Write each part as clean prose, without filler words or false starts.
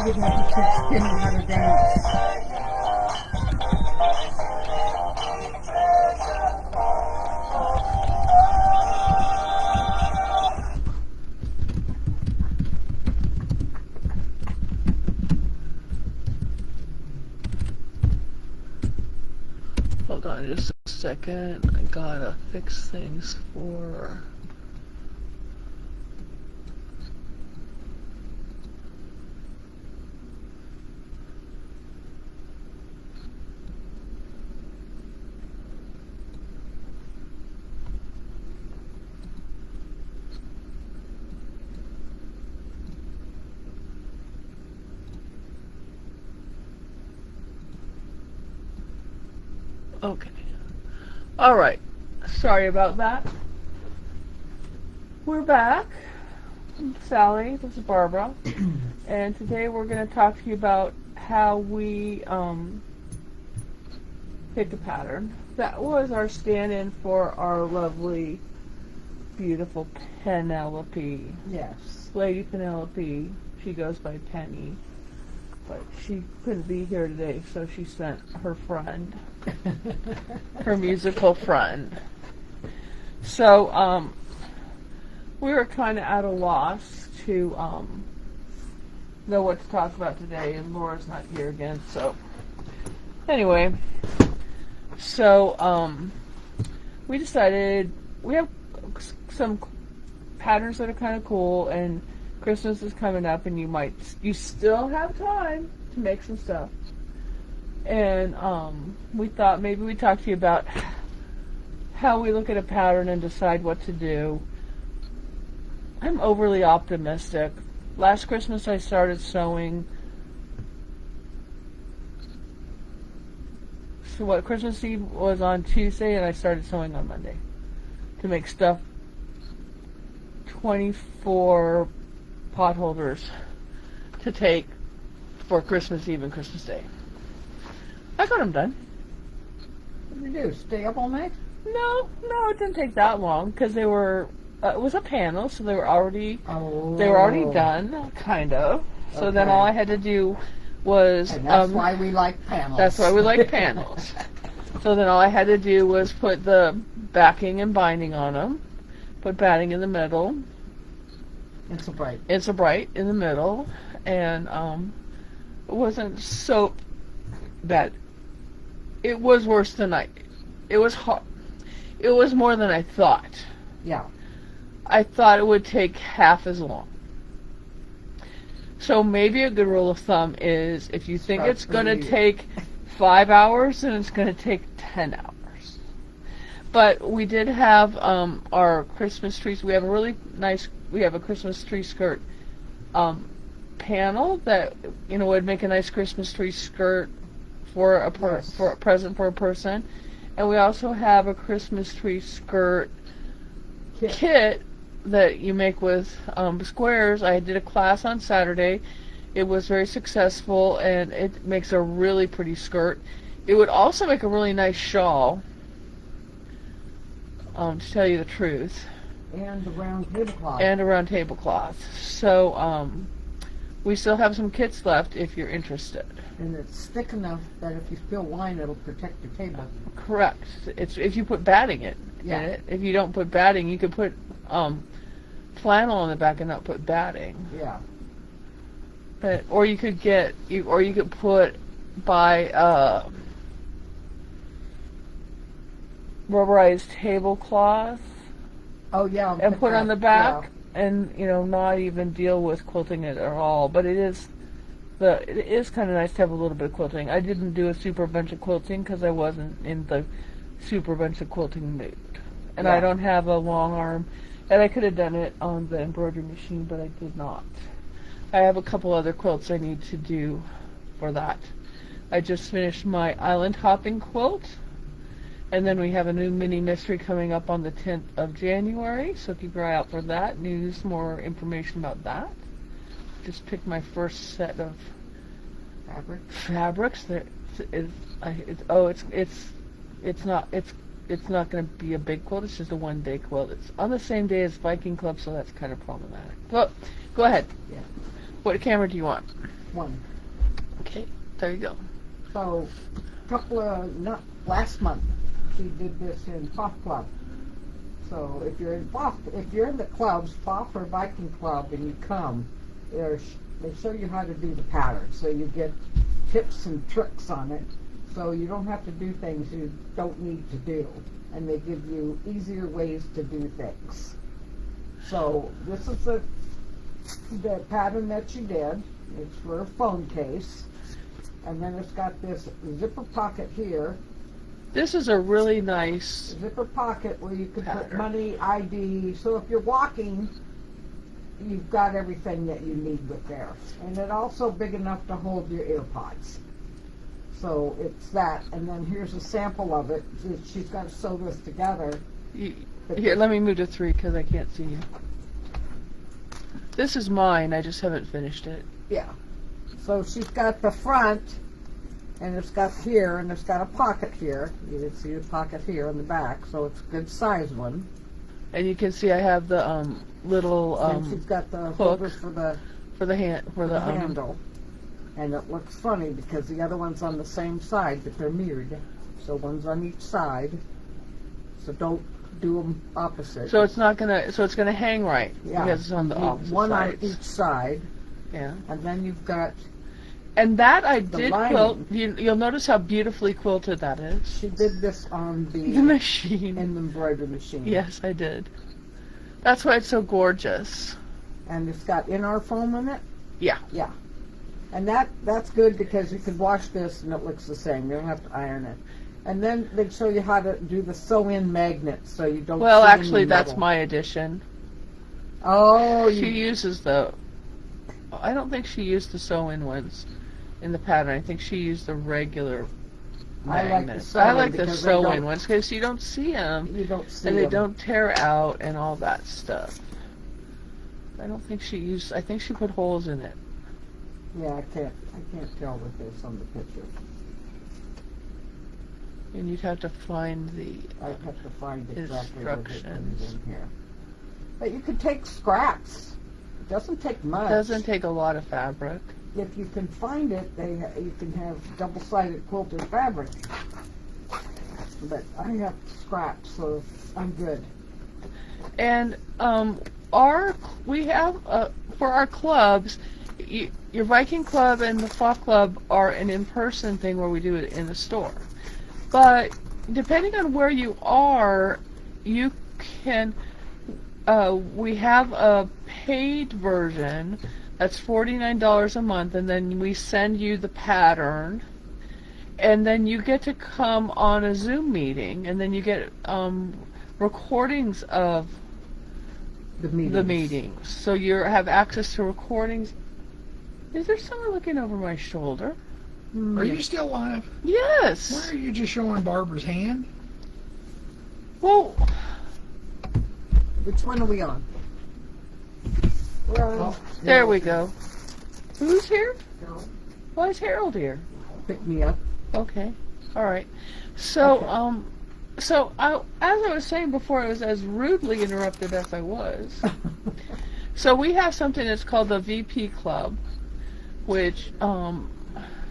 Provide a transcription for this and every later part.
would have the kids spinning how to dance. Hold on just a second. I gotta fix things for... Okay. Alright. Sorry about that. We're back. I'm Sally, this is Barbara. And today we're going to talk to you about how we pick a pattern. That was our stand-in for our lovely, beautiful Penelope. Yes. Lady Penelope. She goes by Penny. But she couldn't be here today, so she sent her friend. Her musical friend. So, we were kind of at a loss to know what to talk about today, and Laura's not here again, so anyway, so we decided we have some patterns that are kind of cool, and Christmas is coming up, and you still have time to make some stuff. And we thought maybe we'd talk to you about how we look at a pattern and decide what to do. I'm overly optimistic. Last Christmas I started sewing. So what, Christmas Eve was on Tuesday, and I started sewing on Monday to make stuff. 24 pot holders to take for Christmas Eve and Christmas Day. I got them done. What did you do? Stay up all night? No, it didn't take that long because they were. It was a panel, so they were already done, kind of. So then all I had to do was. And that's why we like panels. That's why we like panels. So then all I had to do was put the backing and binding on them, put batting in the middle. It's a bright. It's a bright in the middle, and it wasn't so bad. It was worse than it was hard. It was more than I thought. Yeah. I thought it would take half as long. So maybe a good rule of thumb is if you think it's going to take 5 hours, then it's going to take 10 hours. But we did have our Christmas trees. We have a really nice. We have a Christmas tree skirt panel that would make a nice Christmas tree skirt for a for a present for a person, and we also have a Christmas tree skirt kit that you make with squares. I did a class on Saturday. It was very successful, and it makes a really pretty skirt. It would also make a really nice shawl, to tell you the truth. And a round tablecloth. And a round tablecloth. So, we still have some kits left if you're interested. And it's thick enough that if you spill wine, it'll protect your table. Correct. It's if you put batting in it. If you don't put batting, you could put flannel on the back and not put batting. Yeah. But or you could buy rubberized tablecloth. Oh yeah. And put on the back, and not even deal with quilting it at all. But it is kind of nice to have a little bit of quilting. I didn't do a super bunch of quilting because I wasn't in the super bunch of quilting mood, and I don't have a long arm, and I could have done it on the embroidery machine, but I did not. I have a couple other quilts I need to do for that. I just finished my island hopping quilt. And then we have a new mini mystery coming up on the 10th of January, so keep your eye out for that. More information about that. Just picked my first set of fabrics. It's not going to be a big quilt. It's just a one-day quilt. It's on the same day as Viking Club, so that's kind of problematic. But go ahead. Yeah. What camera do you want? one. Okay, there you go. So, not last month, she did this in FOF Club. So if you're in the clubs, FOF or Viking Club, and you come, they show you how to do the pattern. So you get tips and tricks on it. So you don't have to do things you don't need to do, and they give you easier ways to do things. So this is the pattern that she did. It's for a phone case. And then it's got this zipper pocket here. This is a really nice Zipper pocket where you can put pattern. money, ID. So if you're walking, you've got everything that you need with there. And it's also big enough to hold your AirPods. So it's that. And then here's a sample of it. She's got to sew this together. Here, let me move to 3 because I can't see you. This is mine. I just haven't finished it. Yeah. So she's got the front, and it's got here, and it's got a pocket here. You can see the pocket here in the back, so it's a good size one. And you can see I have the little And she's got the holders for the handle. And it looks funny because the other one's on the same side, but they're mirrored. So one's on each side. So don't do them opposite. So it's not gonna. So it's gonna hang right Yeah. because it's on the You need opposite one sides. on each side, Yeah. and then you've got. And that I The did lining. quilt. You'll notice how beautifully quilted that is. She did this on The the machine. in the embroidery machine. Yes, I did. That's why it's so gorgeous. And it's got NR foam in it. Yeah. Yeah. And that's good because you can wash this and it looks the same. You don't have to iron it. And then they show you how to do the sew-in magnets so you don't. Well, see any actually, that's metal. my addition. Oh, She you. uses the. I don't think she used the sew-in ones in the pattern. I think she used the regular I like the magnets. sew-in I like the because they sew-in don't- ones because you don't see them You don't see and they them. don't tear out and all that stuff. I don't think she used. I think she put holes in it. Yeah, I can't tell with this on the picture. And you'd have to find the. I have to find exactly where they put it Instructions. in here. But you could take scraps. It doesn't take much. Doesn't take a lot of fabric. If you can find it, you can have double-sided quilted fabric. But I have scraps, so I'm good. And we have for our clubs, your Viking Club and the FOF Club are an in-person thing where we do it in the store. But depending on where you are, you can. We have a paid version that's $49 a month, and then we send you the pattern, and then you get to come on a Zoom meeting, and then you get recordings of The meetings. the meetings. So you have access to recordings. Is there someone looking over my shoulder? Are you still live? Why Yes. are you just showing Barbara's hand? Well, Which one are we on? We're on. Oh, there we go. Who's here? No. Why is Harold here? Pick me up. Okay. All right. So, Okay. as I was saying before, I was as rudely interrupted as I was. So we have something that's called the VP Club, which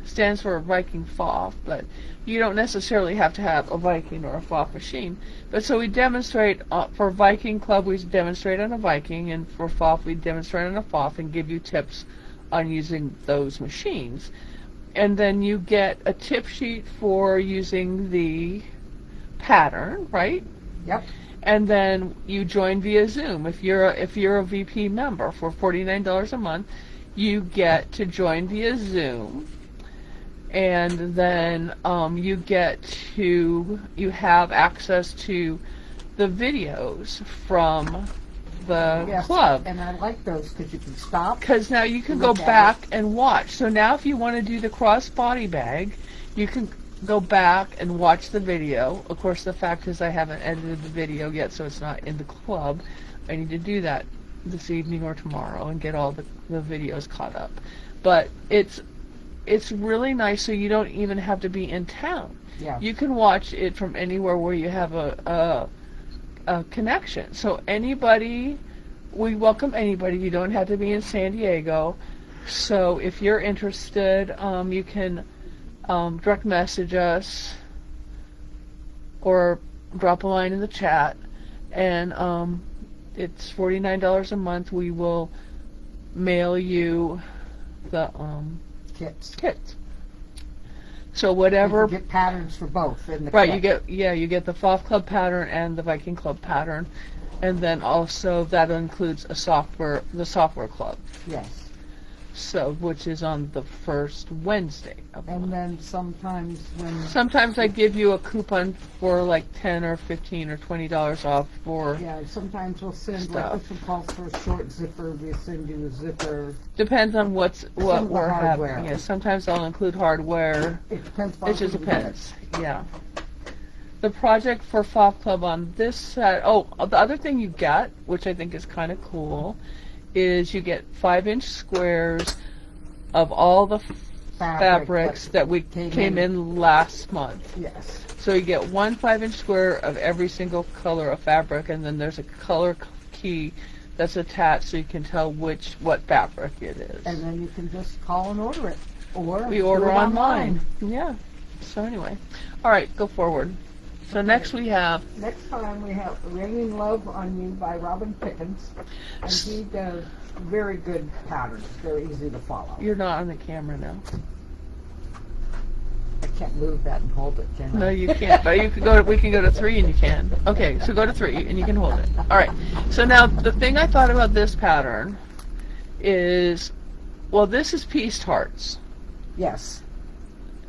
stands for Viking FOF, but you don't necessarily have to have a Viking or a FOF machine. But so we demonstrate, for Viking Club, we demonstrate on a Viking, and for FOF, we demonstrate on a FOF and give you tips on using those machines. And then you get a tip sheet for using the pattern, right? Yep. And then you join via Zoom. If you're a VP member for $49 a month, you get to join via Zoom, and then you have access to the videos from the Yes. club. And I like those because you can stop. Because now you can go Look at back and watch. So now if you want to do the cross-body bag, you can go back and watch the video. Of course, the fact is I haven't edited the video yet, so it's not in the club. I need to do that this evening or tomorrow and get all the videos caught up. But it's really nice, so you don't even have to be in town. Yeah. You can watch it from anywhere where you have a connection. So we welcome anybody. You don't have to be in San Diego. So if you're interested, you can direct message us or drop a line in the chat, and it's $49 a month. We will mail you the Kits. kits. So You whatever, can get patterns for both in the right? kit. You get the FOF Club pattern and the Viking Club pattern, and then also that includes the software club. Yes. So, which is on the first Wednesday of the And month. then sometimes when Sometimes I give you a coupon for like 10 or 15 or $20 off for, yeah, sometimes we'll send Stuff. like this one calls for a short zipper. We send you a zipper. depends on what Some of the we're hardware. having. Yeah, sometimes I'll include hardware. It depends on It just who we get. depends. Yeah. The project for FOF Club on this set, the other thing you get, which I think is kind of cool, is you get 5-inch squares of all the fabrics that we came in last month. Yes. So you get one 5-inch square of every single color of fabric, and then there's a color key that's attached so you can tell what fabric it is. And then you can just call and order it. Or We do order it online. Yeah. So anyway. All right, go forward. So next we have, Next time we have Raining Love on You by Robin Pickens. And he does very good patterns. Very easy to follow. you're not on the camera now. I can't move that and hold it, can I? No, you can't. But you can go. We can go to 3, and you can. Okay, so go to 3, and you can hold it. All right. So now the thing I thought about this pattern is, well, this is pieced hearts. Yes.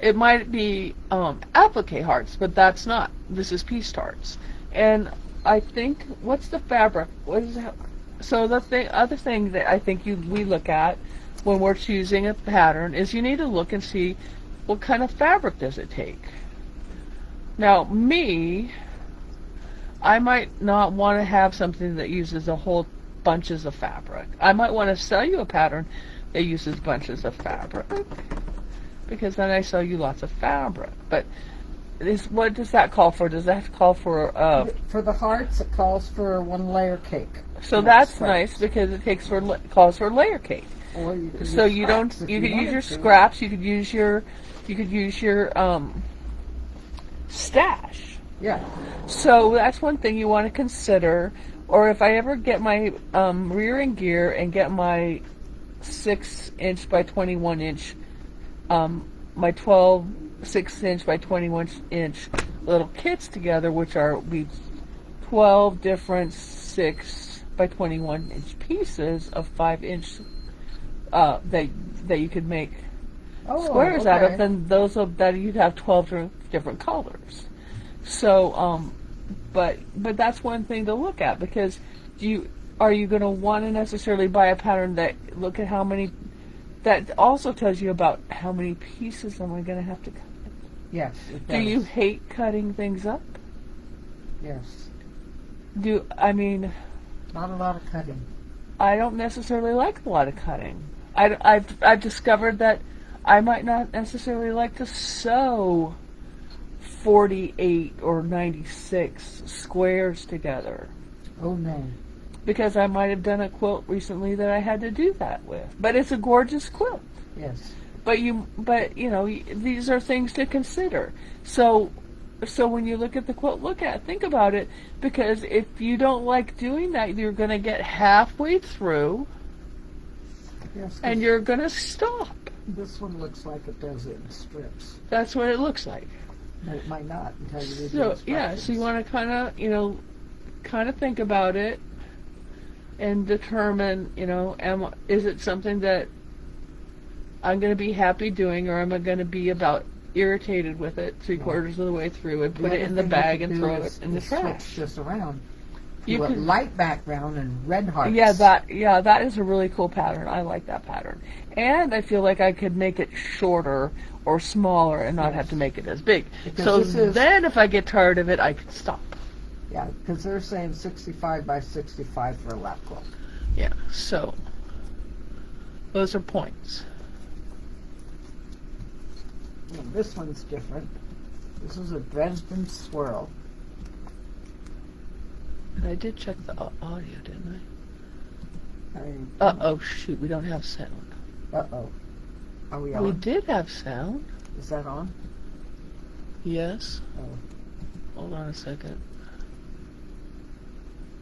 It might be applique hearts, but that's not. This is pieced hearts. And I think, what's the fabric? What is that? So the other thing that I think we look at when we're choosing a pattern is you need to look and see what kind of fabric does it take. Now, I might not want to have something that uses a whole bunches of fabric. I might want to sell you a pattern that uses bunches of fabric, because then I sell you lots of fabric. But what does that call for? Does that call for For the hearts, it calls for a 1-layer cake. so that's nice because it calls for layer cake. Or you can So use you scraps don't if you could use wanted your to. scraps, you could use your stash. Yeah. So that's one thing you want to consider. Or if I ever get my rear end gear and get my 6-inch by 21-inch, my 6-inch by 21-inch little kits together, which are 12 different 6 by 21-inch pieces of 5-inch that you could make squares out of, then that you'd have 12 different colors. So, but that's one thing to look at, because are you going to want to necessarily buy a pattern that look at how many? That also tells you about how many pieces am I going to have to cut. Yes. It Do does. you hate cutting things up? Yes. Not a lot of cutting. I don't necessarily like a lot of cutting. I've discovered that I might not necessarily like to sew 48 or 96 squares together, Oh no. because I might have done a quilt recently that I had to do that with. But it's a gorgeous quilt. Yes. But these are things to consider. So when you look at the quilt, think about it, because if you don't like doing that, you're going to get halfway through Yes. and you're going to stop. This one looks like it does it in strips. That's what it looks like. But it might not until you read the So instructions. so you want to kind of think about it and determine, is it something that I'm going to be happy doing, or am I going to be about irritated with it 3/4 of the way through and put it in the bag and throw it in the trash? Switch this around. You You a can- light background and red hearts. that is a really cool pattern. I like that pattern, and I feel like I could make it shorter or smaller and not have to make it as big. Because So this is- then, if I get tired of it, I could stop. Yeah, because they're saying 65 by 65 for a lap quilt. Yeah. So those are points. And this one's different. This is a Dresden swirl. And I did check the audio, didn't I mean, I? Oh shoot, we don't have sound. Uh-oh. Are we We on? did have sound. Is that on? Yes. Oh. Hold on a second.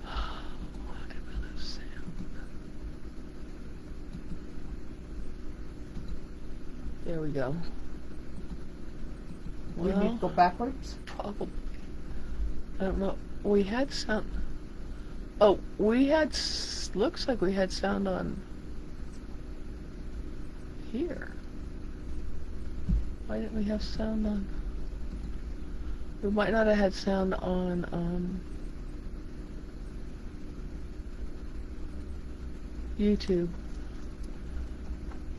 Why did we lose sound? There we go. We need to go backwards? Probably. I don't know. We had sound. Oh, we had. Looks like we had sound on here. Why didn't we have sound on? We might not have had sound on YouTube.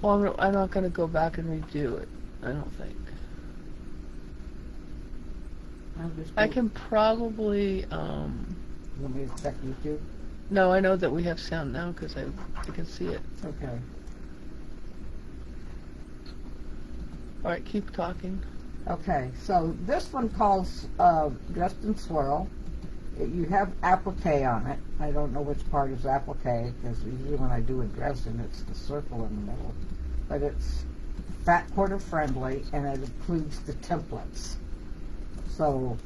Well, I'm not going to go back and redo it. I don't think. I can probably. You want me to check YouTube? No, I know that we have sound now because I can see it. Okay. All right, keep talking. Okay, so this one calls Dressed in Swirl. You have applique on it. I don't know which part is applique because usually when I do a dressing it's the circle in the middle. But it's fat quarter friendly and it includes the templates. So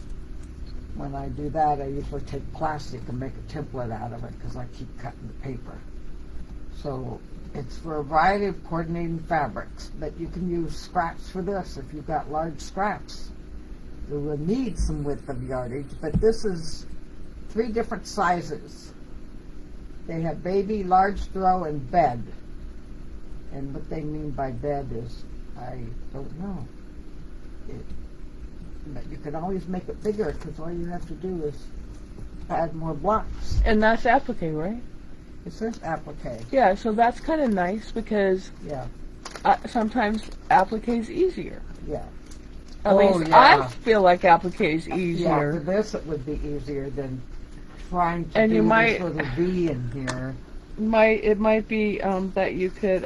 when I do that I usually take plastic and make a template out of it because I keep cutting the paper. So it's for a variety of coordinating fabrics, but you can use scraps for this if you've got large scraps. You will need some width of yardage, but this is 3 different sizes. They have baby, large throw, and bed. And what they mean by bed is, I don't know. But you can always make it bigger because all you have to do is add more blocks. And that's applique, right? It says applique. Yeah, so that's kind of nice because Yeah, sometimes applique is easier. yeah. At least I feel like applique is Yeah, for easier. this it would be easier than trying to And do you this might- little V in here. It might be that you could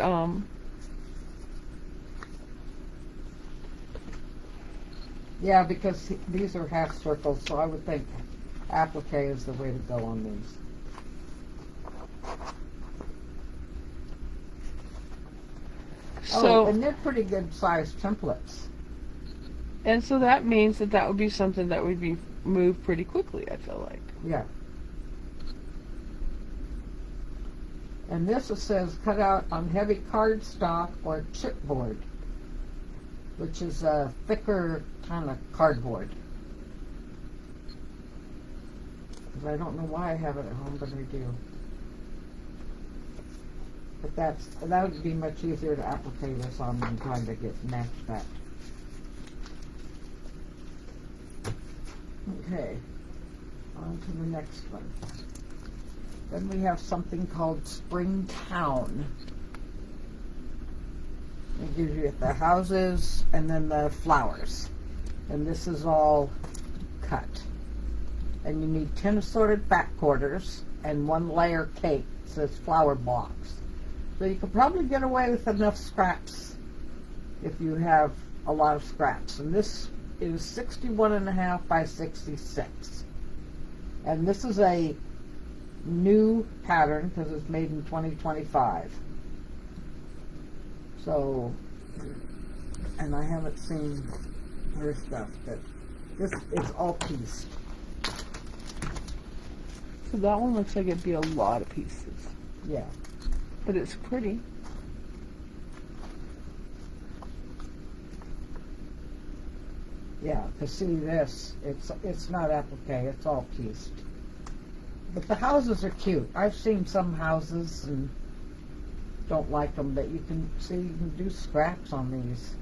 Yeah, because these are half circles, so I would think applique is the way to go on these. so and they're pretty good sized templates. and so that means that would be something that would be moved pretty quickly, I feel like. Yeah. And this it says cut out on heavy cardstock or chipboard, which is a thicker kind of cardboard. 'Cause I don't know why I have it at home, but I do. But that would be much easier to applique this on than trying to get matched up. Okay, on to the next one. Then we have something called Springtown. It gives you the houses and then the flowers. And this is all cut. And you need 10 assorted fat quarters and 1 layer cake. It says flower blocks. So you could probably get away with enough scraps if you have a lot of scraps. And this is 61.5 by 66. And this is a new pattern because it's made in 2025. So, and I haven't seen her stuff, but this is all pieced. So that one looks like it'd be a lot of pieces, Yeah. but it's pretty. Yeah, to see this, it's not applique, it's all pieced. But the houses are cute. I've seen some houses and don't like them, but you can see you can do scraps on these.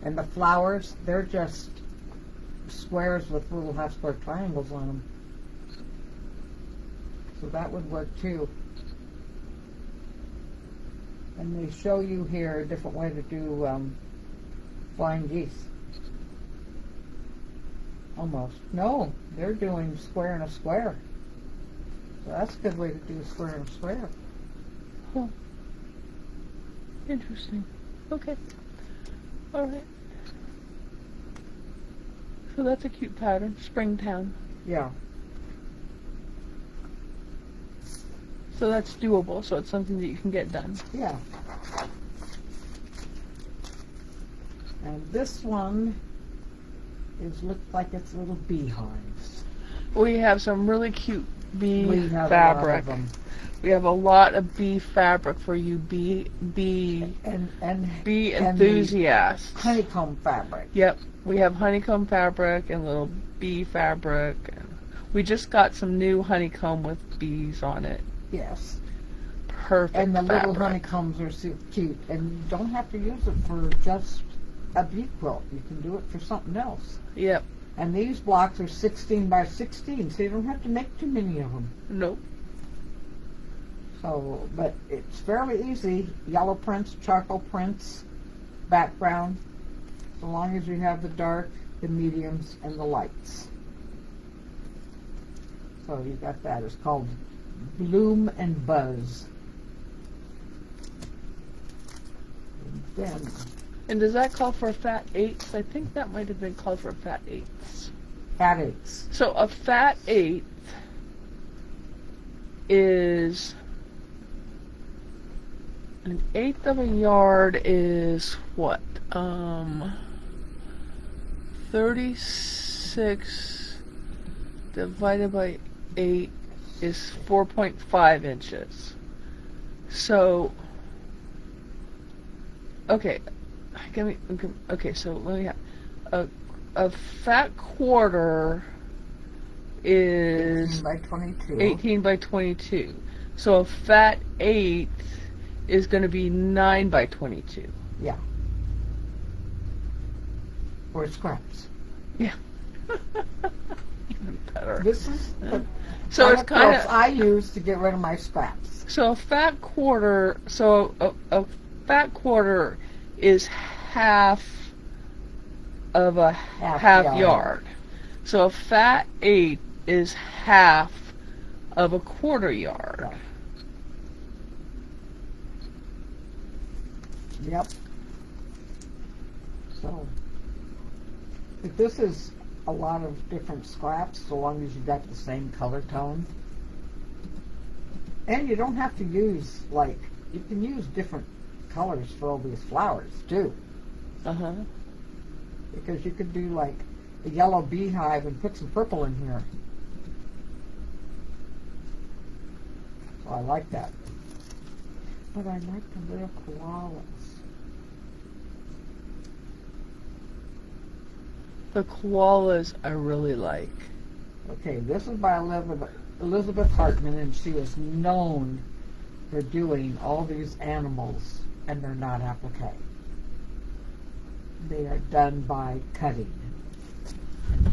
And the flowers, they're just squares with little half square triangles on them. So that would work too. And they show you here a different way to do flying geese. Almost. No, they're doing square and a square. So that's a good way to do a square and a square. Huh. Interesting. Okay. All right. So that's a cute pattern. Springtown. Yeah. So that's doable. So it's something that you can get done. Yeah. And this one looks like it's little beehives. We have some really cute bee We have fabric. a lot of them. We have a lot of bee fabric for you bee And the enthusiasts. honeycomb fabric. Yep, we have honeycomb fabric and little bee fabric. We just got some new honeycomb with bees on it. Yes. Perfect. And the little fabric. honeycombs are so cute. And you don't have to use it for just a bee quilt. You can do it for something else. Yep. And these blocks are 16 by 16, so you don't have to make too many of them. Nope. So, but it's fairly easy. Yellow prints, charcoal prints, background, so long as you have the dark, the mediums, and the lights. So you got that. It's called Bloom and Buzz. And then, And does that call for fat eighths? I think that might have been called for fat eighths. Fat Eights. So a fat eighth is an eighth of a yard is what? 36 divided by 8 is 4.5 inches. So, okay, so let me have a fat quarter is 18 by 22. 18 by 22. So a fat eighth is going to be 9 by 22. Yeah. Or scraps. Yeah. Even better. This is the So it's kind quilts of I use to get rid of my scraps. so a fat quarter. So a fat quarter is half of a half yard. So a fat eighth is half of a quarter yard. Right. Yep. So, but this is a lot of different scraps, so long as you got the same color tone. And you don't have to use, like, you can use different colors for all these flowers, too. Uh-huh. Because you could do, like, a yellow beehive and put some purple in here. So I like that. But I like the little koalas. The koalas I really like. Okay, this is by Elizabeth Hartman, and she is known for doing all these animals, and they're not applique. They are done by cutting.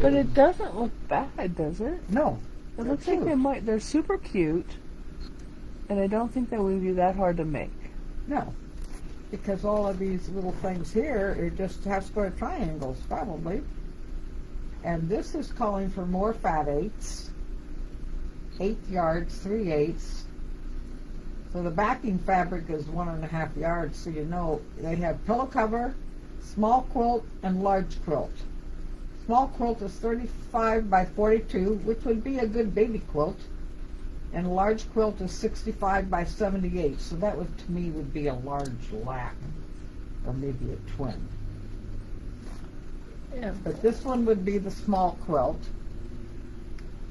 But it doesn't look bad, does it? No. It looks like they're super cute, and I don't think they would be that hard to make. No. Because all of these little things here are just half-square triangles, probably. And this is calling for more fat eighths. 8 yards, 3/8. So the backing fabric is 1.5 yards, so you know they have pillow cover, small quilt, and large quilt. Small quilt is 35 by 42, which would be a good baby quilt. And large quilt is 65 by 78, so that would, to me, would be a large lap, or maybe a twin. Yeah. But this one would be the small quilt,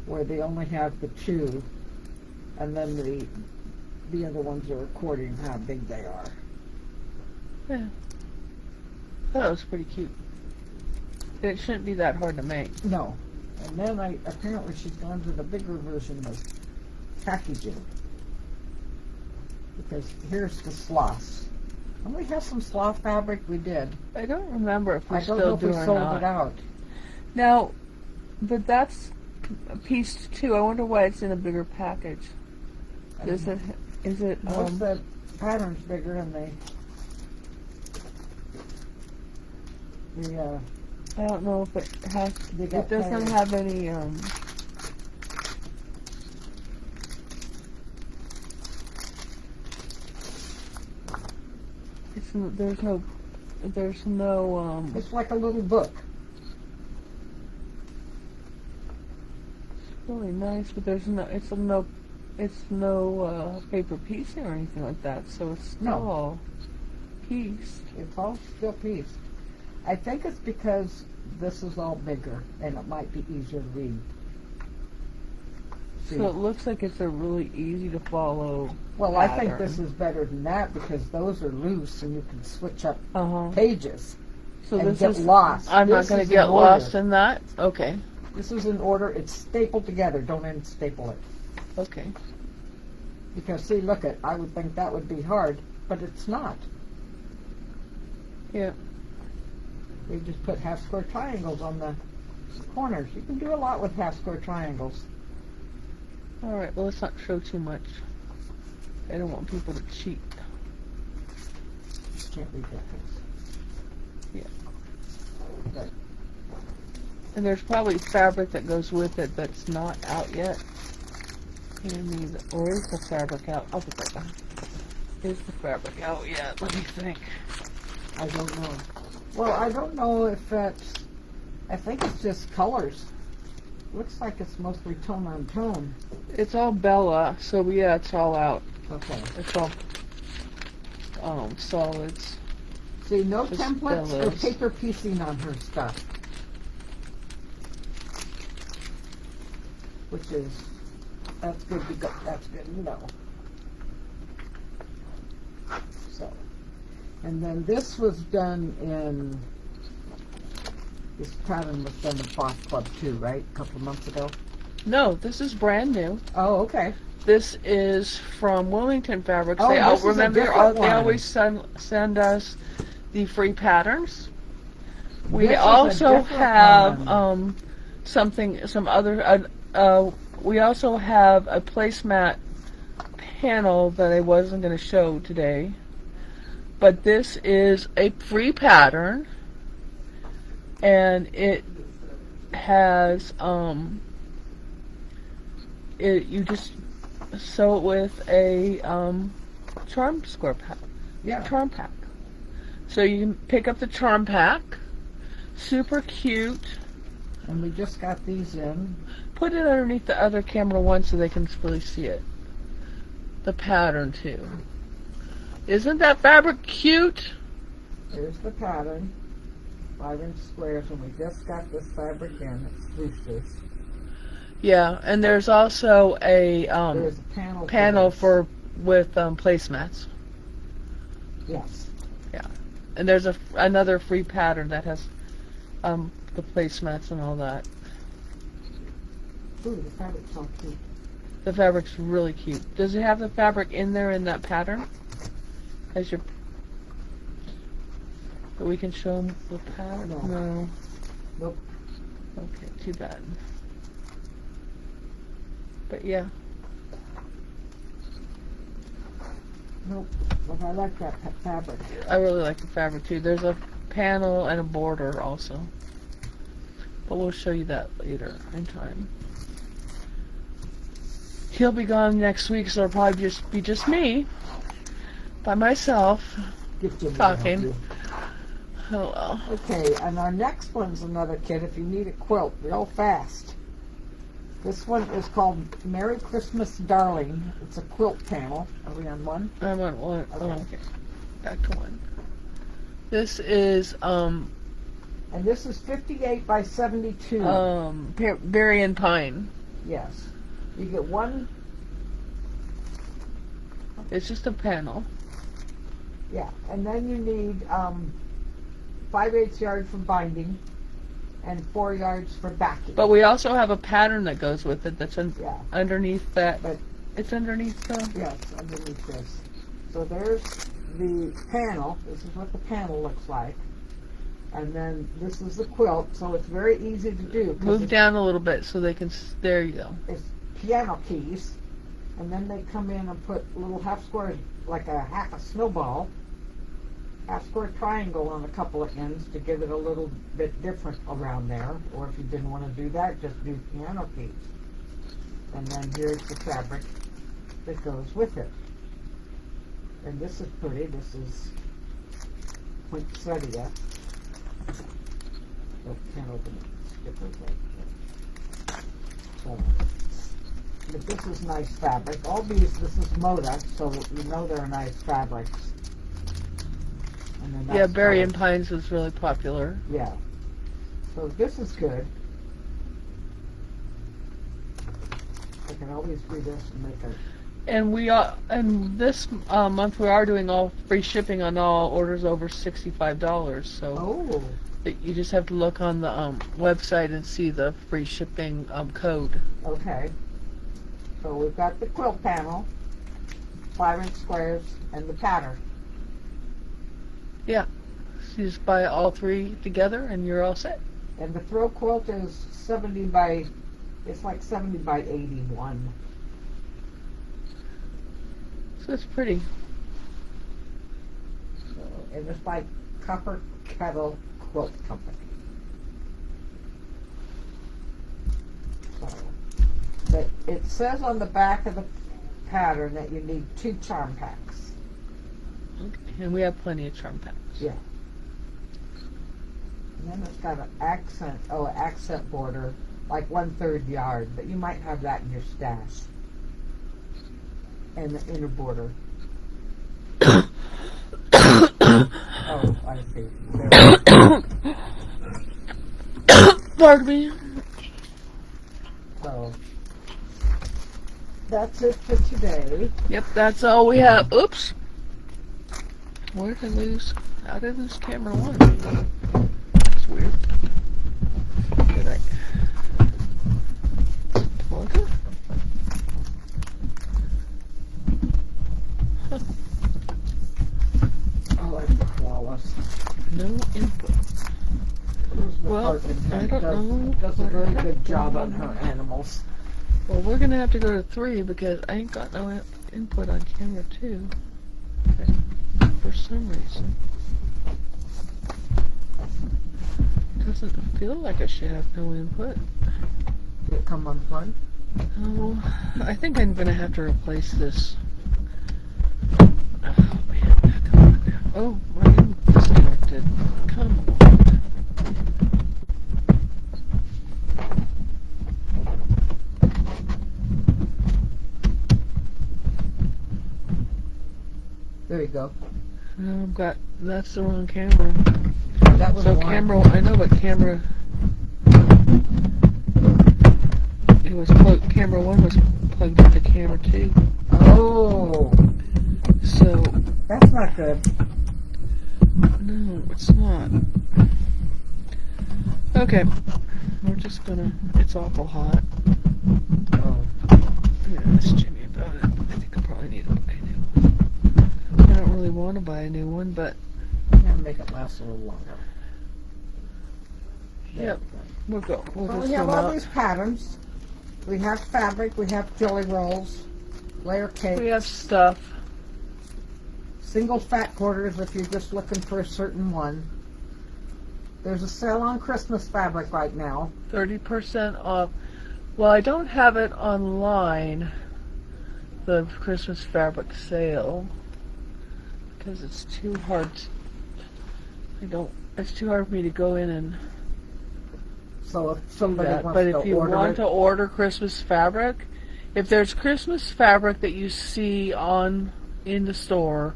where they only have the 2, and then the other ones are according how big they are. Yeah. That was pretty cute. It shouldn't be that hard to make. No. And then apparently she's gone to the bigger version of packaging. Because here's the sloths. And we have some sloth fabric, we did. I don't remember if we I don't still know if do we or sold not. it out. Now, but that's a piece too. I wonder why it's in a bigger package. Is it? Most of the pattern's bigger and I don't know if it has. They got It doesn't patterns. have any. There's no. it's like a little book. Really nice, but there's no. It's no paper piecing or anything like that. So it's still No. all pieced. It's all still pieced. I think it's because this is all bigger and it might be easier to read. See? So it looks like it's a really easy to follow. Well, I think this pattern. is better than that because those are loose and you can switch up Uh-huh. pages So and this get is lost. I'm not This going is to get in order. lost in that. Okay. This is in order. It's stapled together. Don't unstaple it. Okay. Because see, look at, I would think that would be hard, but it's not. Yeah. We just put half square triangles on the corners. You can do a lot with half square triangles. All right. Well, let's not show too much. I don't want people to cheat. Can't read that fast. Yeah. But And there's probably fabric that goes with it that's not out yet. Or is the fabric out? I'll put that down. Is the fabric out yet? Let me think. I don't know. Well, I don't know if it's, I think it's just colors. Looks like it's mostly tone on tone. It's all Bella, so yeah, it's all out. Okay. It's all solids. See, no Just templates or Bella's. paper piecing on her stuff. Which is, that's good to go, that's good to know. So, and then this was done in, this pattern was done in Foss Club too, right? A couple of months ago? No, this is brand new. Oh, okay. This is from Wilmington Fabrics. Oh, They this is a remember different they one. always send us the free patterns. We This is a also different have one. some other. We also have a placemat panel that I wasn't going to show today, but this is a free pattern, and it has you just sew it with a charm square pack. Yeah. Charm pack. So you can pick up the charm pack. Super cute. And we just got these in. Put it underneath the other camera one so they can really see it. The pattern too. Isn't that fabric cute? Here's the pattern. 5-inch squares, and we just got this fabric in. It's Luce's. Yeah, and there's also a There's a panel. panel this. with placemats. Yes. And there's another free pattern that has the placemats and all that. Ooh, the fabric's so cute. The fabric's really cute. Does it have the fabric in there in that pattern? As your that we can show them the pattern? No. No. Nope. Okay, too bad. But yeah. Nope. But I like that fabric. I really like the fabric too. There's a panel and a border also. But we'll show you that later in time. He'll be gone next week, so it'll probably just be me by myself. Get Jimmy to Talking. help you. Oh well. Okay, and our next one's another kit if you need a quilt real fast. This one is called Merry Christmas Darling. It's a quilt panel. Are we on one? I'm on one. Okay. Oh, okay. Back to one. This is And this is 58 by 72. Berry Pine. Yes. You get one, It's just a panel. yeah, and then you need 5/8 yards for binding and 4 yards for backing. But we also have a pattern that goes with it that's Yeah. underneath that. But- It's underneath the... Yes, underneath this. So there's the panel. This is what the panel looks like. And then this is the quilt, so it's very easy to do. 'cause Move it's- down a little bit so they can... There you go. It's piano keys, and then they come in and put little half squares, like half a snowball, half square triangle on a couple of ends to give it a little bit different around there. Or if you didn't want to do that, just do piano keys. And then here's the fabric that goes with it. And this is pretty. This is poinsettia. So can't open it. Skip it right. So, but this is nice fabric. All these, this is Moda, so you know they're nice fabrics. And then Yeah, that's Berry and colored. Pines was really popular. Yeah. So this is good. I can always do this and make a. And and this month we are doing all free shipping on all orders over $65. So Oh. you just have to look on the website and see the free shipping code. Okay. So we've got the quilt panel, 5-inch squares, and the pattern. So you just buy all three together and you're all set. And the throw quilt is 70 by 81. So it's pretty. So, and it's by Copper Kettle Quilt Company. So, but it says on the back of the pattern that you need 2 charm packs. Okay. And we have plenty of charm packs. Yeah. And then it's got an accent border, like 1/3 yard, but you might have that in your stash. And the inner border. Oh, I see. Pardon me. So that's it for today. Yep, that's all we have. Oops. Where did I lose? How did I lose camera 1? That's weird. Did I plug it? I like the flawless. No input. Well, I don't know. Does a what very good happened. job on her animals. Well, we're gonna have to go to 3 because I ain't got no input on camera 2. For some reason. Doesn't feel like I should have no input. Did it come unplugged? Oh, I think I'm gonna have to replace this. Oh man, come on now. Oh, I'm disconnected. Come on. There you go. No, that's the wrong camera. That was So one. camera, I know what camera. It was camera 1 was plugged into camera 2. Oh, So that's not good. no, it's not. Okay, we're just gonna. It's awful hot. Oh. Yeah, ask Jimmy about it. I think I probably need to buy a new one. I don't really want to buy a new one, but Yeah, make it last a little longer. Yep. we'll go. We'll So just we have go all out. these patterns. We have fabric, we have jelly rolls, layer cake, We have stuff. single fat quarters if you're just looking for a certain one. There's a sale on Christmas fabric right now. 30% off. Well, I don't have it online, the Christmas fabric sale, because it's too hard. It's too hard for me to go in and So if do somebody that. wants But to if you order want it, to order Christmas fabric, if there's Christmas fabric that you see in the store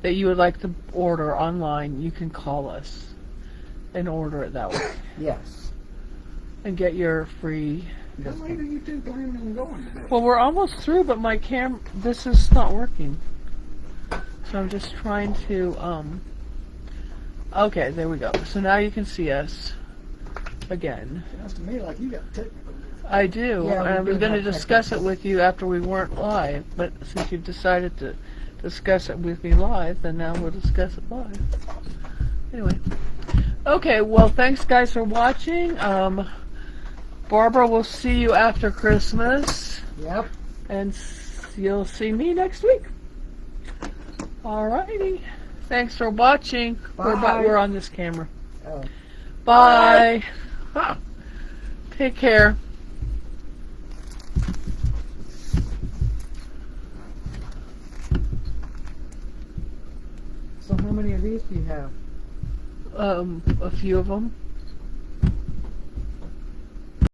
that you would like to order online, you can call us and order it that way yes. and get your free. How late are you two planning on going today? Well, we're almost through, but my this is not working. So I'm just trying to, okay, there we go. So now you can see us again. Sounds to me like you got technical. I do, Yeah, and we I was do going to have discuss it technical. with you after we weren't live, but since you've decided to discuss it with me live, then now we'll discuss it live. Anyway. Okay, well, thanks guys for watching. Barbara, will see you after Christmas, Yep. and you'll see me next week. Alrighty. Thanks for watching. Bye. We're on this camera. Oh. Bye. Ah. Take care. So how many of these do you have? A few of them.